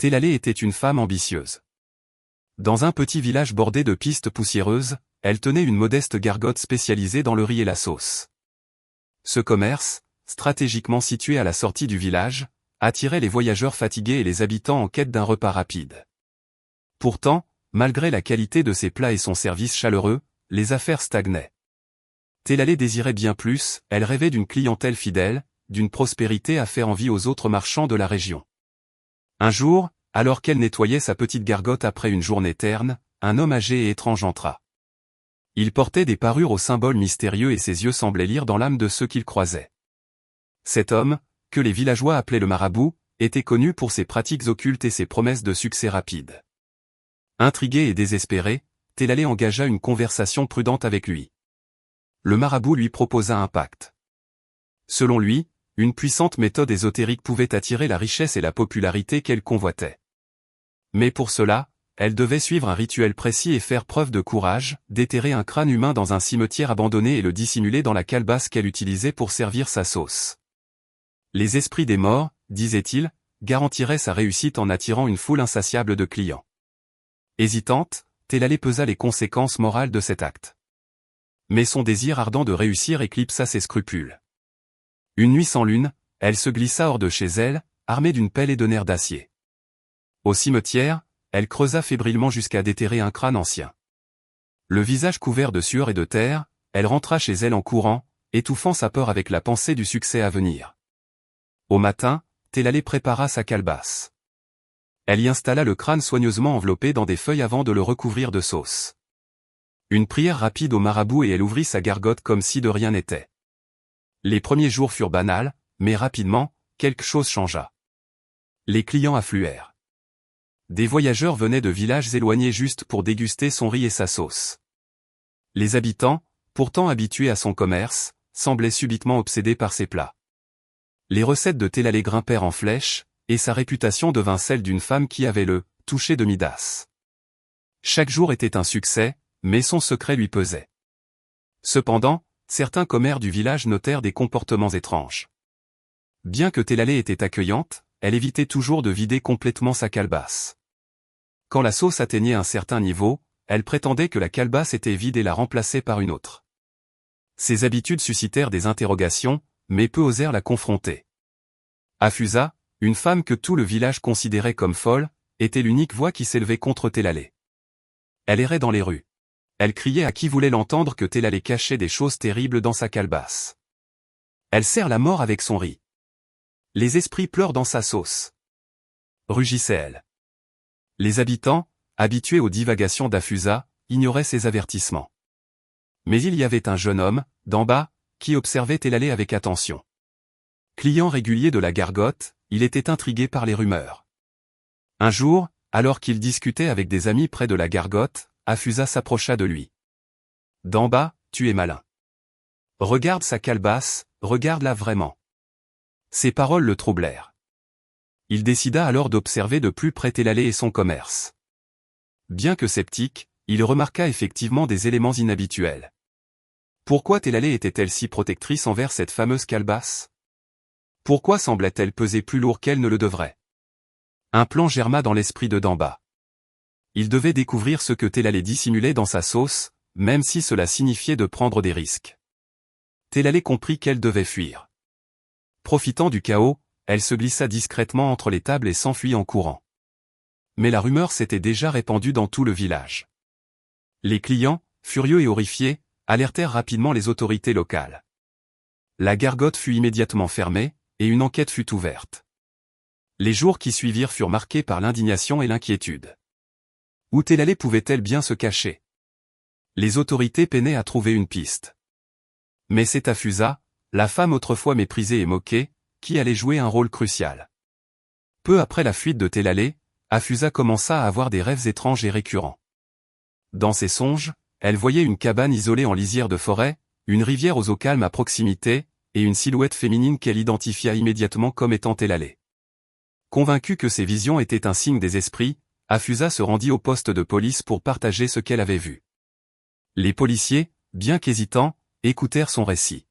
Télalé était une femme ambitieuse. Dans un petit village bordé de pistes poussiéreuses, elle tenait une modeste gargote spécialisée dans le riz et la sauce. Ce commerce, stratégiquement situé à la sortie du village, attirait les voyageurs fatigués et les habitants en quête d'un repas rapide. Pourtant, malgré la qualité de ses plats et son service chaleureux, les affaires stagnaient. Télalé désirait bien plus, elle rêvait d'une clientèle fidèle, d'une prospérité à faire envie aux autres marchands de la région. Un jour, alors qu'elle nettoyait sa petite gargote après une journée terne, un homme âgé et étrange entra. Il portait des parures aux symboles mystérieux et ses yeux semblaient lire dans l'âme de ceux qu'il croisait. Cet homme, que les villageois appelaient le marabout, était connu pour ses pratiques occultes et ses promesses de succès rapide. Intrigué et désespéré, Télalé engagea une conversation prudente avec lui. Le marabout lui proposa un pacte. Selon lui, une puissante méthode ésotérique pouvait attirer la richesse et la popularité qu'elle convoitait. Mais pour cela, elle devait suivre un rituel précis et faire preuve de courage, déterrer un crâne humain dans un cimetière abandonné et le dissimuler dans la calebasse qu'elle utilisait pour servir sa sauce. Les esprits des morts, disait-il, garantiraient sa réussite en attirant une foule insatiable de clients. Hésitante, Télalé pesa les conséquences morales de cet acte. Mais son désir ardent de réussir éclipsa ses scrupules. Une nuit sans lune, elle se glissa hors de chez elle, armée d'une pelle et de nerfs d'acier. Au cimetière, elle creusa fébrilement jusqu'à déterrer un crâne ancien. Le visage couvert de sueur et de terre, elle rentra chez elle en courant, étouffant sa peur avec la pensée du succès à venir. Au matin, Télalé prépara sa calebasse. Elle y installa le crâne soigneusement enveloppé dans des feuilles avant de le recouvrir de sauce. Une prière rapide au marabout et elle ouvrit sa gargote comme si de rien n'était. Les premiers jours furent banals, mais rapidement, quelque chose changea. Les clients affluèrent. Des voyageurs venaient de villages éloignés juste pour déguster son riz et sa sauce. Les habitants, pourtant habitués à son commerce, semblaient subitement obsédés par ses plats. Les recettes de Télalé grimpèrent en flèche, et sa réputation devint celle d'une femme qui avait le toucher de Midas. Chaque jour était un succès, mais son secret lui pesait. Cependant, certains commères du village notèrent des comportements étranges. Bien que Télalé était accueillante, elle évitait toujours de vider complètement sa calebasse. Quand la sauce atteignait un certain niveau, elle prétendait que la calebasse était vide et la remplaçait par une autre. Ces habitudes suscitèrent des interrogations, mais peu osèrent la confronter. Afusa, une femme que tout le village considérait comme folle, était l'unique voix qui s'élevait contre Télalé. Elle errait dans les rues. Elle criait à qui voulait l'entendre que Télalé cachait des choses terribles dans sa calebasse. Elle sert la mort avec son riz. Les esprits pleurent dans sa sauce. Rugissait-elle. Les habitants, habitués aux divagations d'Afusa, ignoraient ses avertissements. Mais il y avait un jeune homme, d'en bas, qui observait Télalé avec attention. Client régulier de la gargote, il était intrigué par les rumeurs. Un jour, alors qu'il discutait avec des amis près de la gargote, Afusa s'approcha de lui. « D'en bas, tu es malin. Regarde sa calebasse, regarde-la vraiment. » Ces paroles le troublèrent. Il décida alors d'observer de plus près Télalé et son commerce. Bien que sceptique, il remarqua effectivement des éléments inhabituels. Pourquoi Télalé était-elle si protectrice envers cette fameuse calebasse? Pourquoi semblait-elle peser plus lourd qu'elle ne le devrait? Un plan germa dans l'esprit de Damba. Il devait découvrir ce que Télalé dissimulait dans sa sauce, même si cela signifiait de prendre des risques. Télalé comprit qu'elle devait fuir. Profitant du chaos, elle se glissa discrètement entre les tables et s'enfuit en courant. Mais la rumeur s'était déjà répandue dans tout le village. Les clients, furieux et horrifiés, alertèrent rapidement les autorités locales. La gargote fut immédiatement fermée, et une enquête fut ouverte. Les jours qui suivirent furent marqués par l'indignation et l'inquiétude. Où Télalé pouvait-elle bien se cacher? Les autorités peinaient à trouver une piste. Mais c'est Afusa, la femme autrefois méprisée et moquée, qui allait jouer un rôle crucial. Peu après la fuite de Télalé, Afusa commença à avoir des rêves étranges et récurrents. Dans ses songes, elle voyait une cabane isolée en lisière de forêt, une rivière aux eaux calmes à proximité, et une silhouette féminine qu'elle identifia immédiatement comme étant Télalé. Convaincue que ces visions étaient un signe des esprits, Afusa se rendit au poste de police pour partager ce qu'elle avait vu. Les policiers, bien qu'hésitants, écoutèrent son récit.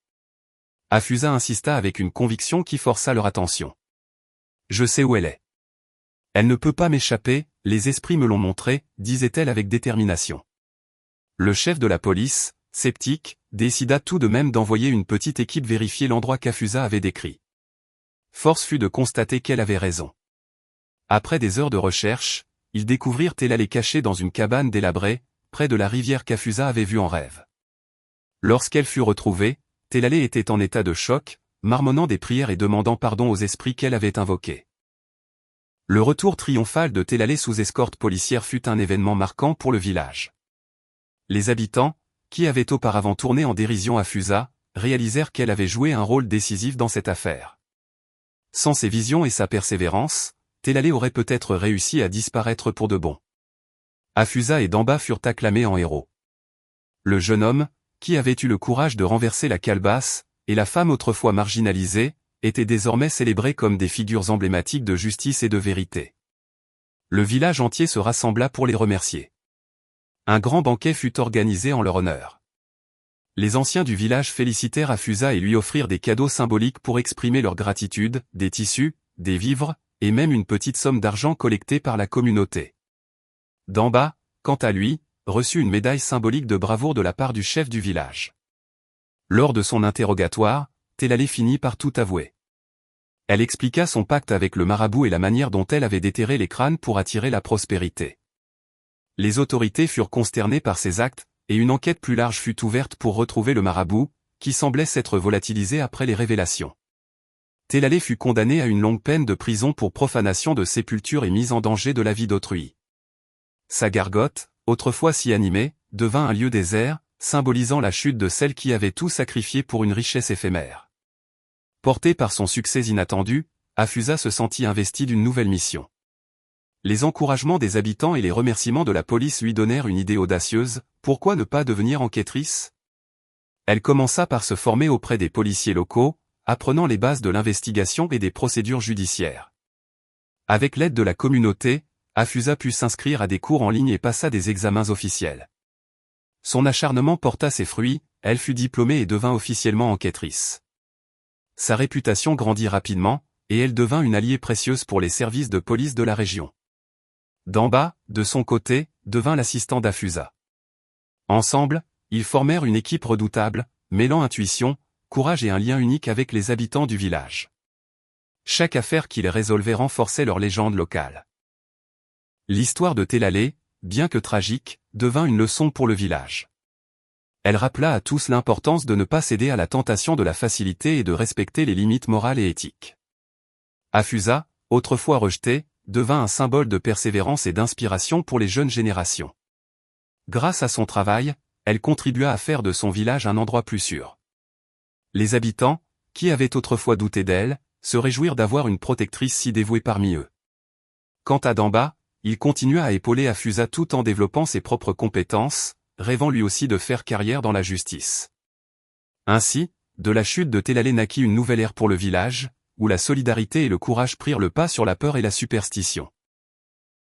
Afusa insista avec une conviction qui força leur attention. « Je sais où elle est. Elle ne peut pas m'échapper, les esprits me l'ont montré, disait-elle avec détermination. Le chef de la police, sceptique, décida tout de même d'envoyer une petite équipe vérifier l'endroit qu'Afusa avait décrit. Force fut de constater qu'elle avait raison. Après des heures de recherche, ils découvrirent Telalé cachée dans une cabane délabrée, près de la rivière qu'Afusa avait vue en rêve. Lorsqu'elle fut retrouvée, Telalé était en état de choc, marmonnant des prières et demandant pardon aux esprits qu'elle avait invoqués. Le retour triomphal de Telalé sous escorte policière fut un événement marquant pour le village. Les habitants, qui avaient auparavant tourné en dérision Afusa, réalisèrent qu'elle avait joué un rôle décisif dans cette affaire. Sans ses visions et sa persévérance, Telalé aurait peut-être réussi à disparaître pour de bon. Afusa et Damba furent acclamés en héros. Le jeune homme, qui avait eu le courage de renverser la calebasse, et la femme autrefois marginalisée, étaient désormais célébrés comme des figures emblématiques de justice et de vérité. Le village entier se rassembla pour les remercier. Un grand banquet fut organisé en leur honneur. Les anciens du village félicitèrent Afusa et lui offrirent des cadeaux symboliques pour exprimer leur gratitude, des tissus, des vivres, et même une petite somme d'argent collectée par la communauté. Damba, quant à lui, reçut une médaille symbolique de bravoure de la part du chef du village. Lors de son interrogatoire, Telalé finit par tout avouer. Elle expliqua son pacte avec le marabout et la manière dont elle avait déterré les crânes pour attirer la prospérité. Les autorités furent consternées par ces actes, et une enquête plus large fut ouverte pour retrouver le marabout, qui semblait s'être volatilisé après les révélations. Telalé fut condamné à une longue peine de prison pour profanation de sépulture et mise en danger de la vie d'autrui. Sa gargote, autrefois si animée, devint un lieu désert, symbolisant la chute de celle qui avait tout sacrifié pour une richesse éphémère. Porté par son succès inattendu, Afusa se sentit investi d'une nouvelle mission. Les encouragements des habitants et les remerciements de la police lui donnèrent une idée audacieuse, pourquoi ne pas devenir enquêtrice? Elle commença par se former auprès des policiers locaux, apprenant les bases de l'investigation et des procédures judiciaires. Avec l'aide de la communauté, Afusa put s'inscrire à des cours en ligne et passa des examens officiels. Son acharnement porta ses fruits, elle fut diplômée et devint officiellement enquêtrice. Sa réputation grandit rapidement, et elle devint une alliée précieuse pour les services de police de la région. Damba, de son côté, devint l'assistant d'Afusa. Ensemble, ils formèrent une équipe redoutable, mêlant intuition, courage et un lien unique avec les habitants du village. Chaque affaire qu'ils résolvaient renforçait leur légende locale. L'histoire de Telalé, bien que tragique, devint une leçon pour le village. Elle rappela à tous l'importance de ne pas céder à la tentation de la facilité et de respecter les limites morales et éthiques. Afusa, autrefois rejetée, devint un symbole de persévérance et d'inspiration pour les jeunes générations. Grâce à son travail, elle contribua à faire de son village un endroit plus sûr. Les habitants, qui avaient autrefois douté d'elle, se réjouirent d'avoir une protectrice si dévouée parmi eux. Quant à Damba, il continua à épauler Afusa tout en développant ses propres compétences, rêvant lui aussi de faire carrière dans la justice. Ainsi, de la chute de Telalé naquit une nouvelle ère pour le village, où la solidarité et le courage prirent le pas sur la peur et la superstition.